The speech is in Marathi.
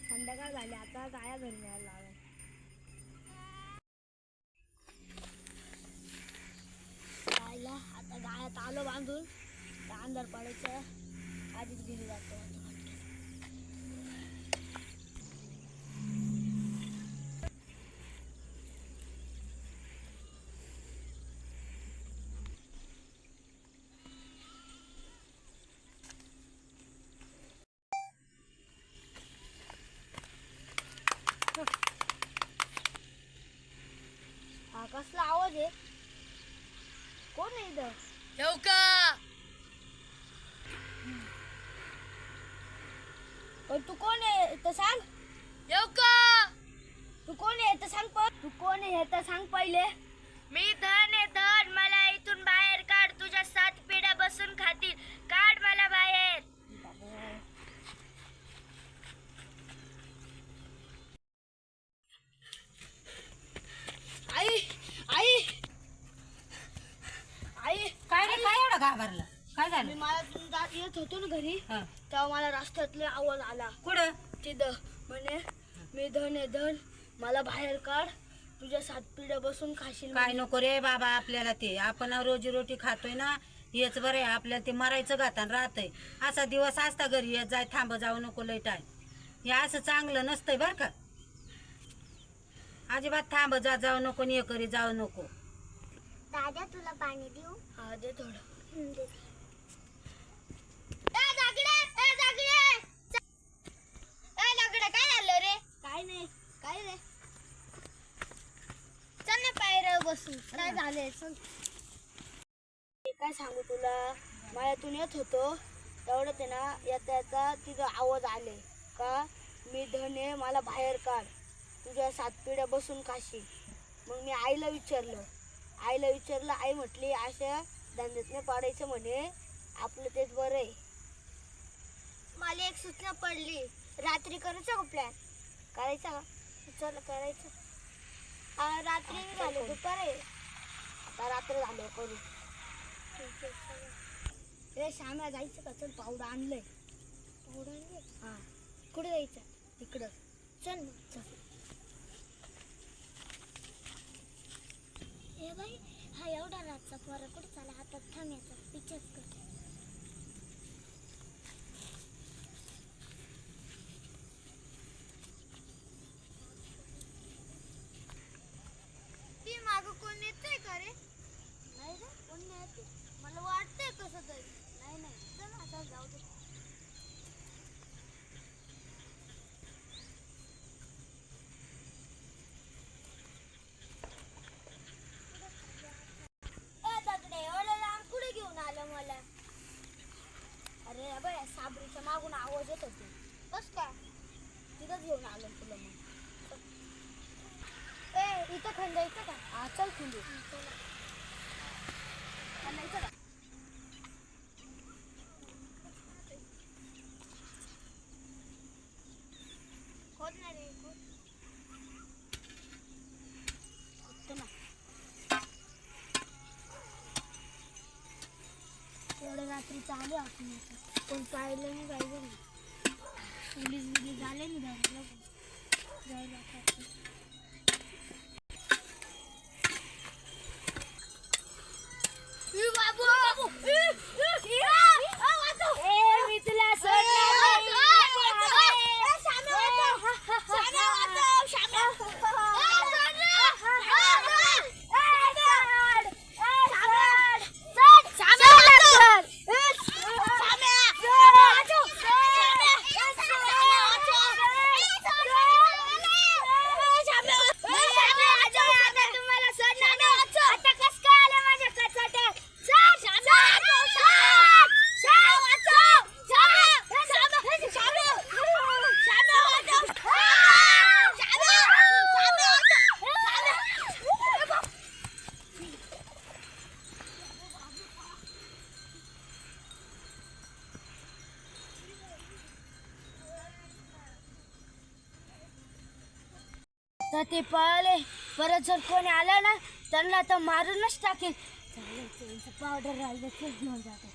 संध्याकाळ झाली आता गाया घरी न्यायला लागल्या. आता गायात आलो बांधून अंधार पडायचं आधीच घरी जातो. हा कसला आवाज आहे? कोण आहे इथं? येऊ का? पण तू कोण आहे तर सांग. येऊ का? तू कोण आहे तर सांग. पण तू कोण आहे तर सांग पहिले. मी धन आहे धन. मला इथून बाहेर काढ. तुझ्या 7 पिढ्या बसून खातील. काढ मला बाहेर. आई आई आई काय रे, काय एवढं घाबरलं? काय झालं? मी मला येत होतो ना घरी तेव्हा मला रस्त्यातले आवाज आला. कुठं? तिथं म्हणे मी धन आहे धन. मला बाहेर काढ. तुझ्या 7 पिढ्या बसून खाशील. काय नको रे बाबा, आपल्याला ते आपण रोजी रोटी खातोय ना, हेच बरं आहे. आपल्याला ते मरायचं गातान राहतंय. असा दिवस असता घरी येत जाय, थांब जाऊ नको लय टाय. हे असं चांगलं नसतंय बरं का. अजिबात थांब जाऊ नको, हे करी जाऊ नको. दादा तुला पाणी देऊ? हा दे थोडं. काय झालं रे? काय नाही. काय रे? चल ना पायऱ्यावर बसू. काय झालंय चल. काय सांगू तुला. माझ्यातून येत होतो तेवढं ते ना येता येता तिथं आवाज आले का मी धन आहे मला बाहेर काढ. तुझ्या 7 पिढ्या बसून खाशील. मग मी आईला विचारलं. आई म्हटली अशा धंद्यात नाही पाडायचं म्हणे. आपलं तेच बरं आहे. मला एक सूचना पडली. रात्री करायचा का प्लॅन? करायचा का? चल करायचं. रात्री झालं दुपार आहे. आता रात्र झालं करू. रे श्याम्या जायचं का? चल पावडं आणलंय. पावडं आणलंय? हा कुठे जायचं? तिकडं. चल मग. चल. हे बाई, हा एवढा रातचा पोरा कुठे चाला? हातात थांब्याचा पिक्चर कर. ती मागं कोण येतंय का रे? नाही रे कोण नाही येते. मला वाटतंय कसं तरी. नाही चल आता जाऊ दे. एवढं लांब कुठे घेऊन आलं मला? अरे बाय साबरीच्या मागून आवाज येत होते. कस काय? तिथंच घेऊन आलो तुला. मग इथं खंडायचं का? हा चल खंडू. खंडायचं का? खोद ना रे. खोदतो ना. एवढ्या रात्री चालू आपण कोण पाहिलं नाही पाहिजे ना. पोलीस बिलीस झाले ना धरलं जायला. बाबू मी तुला आता ते पळाले. परत जर कोणी आलं ना त्यांना तर मारूनच टाकेल. चालेल पावडर राहिलं ते घेऊन जातो.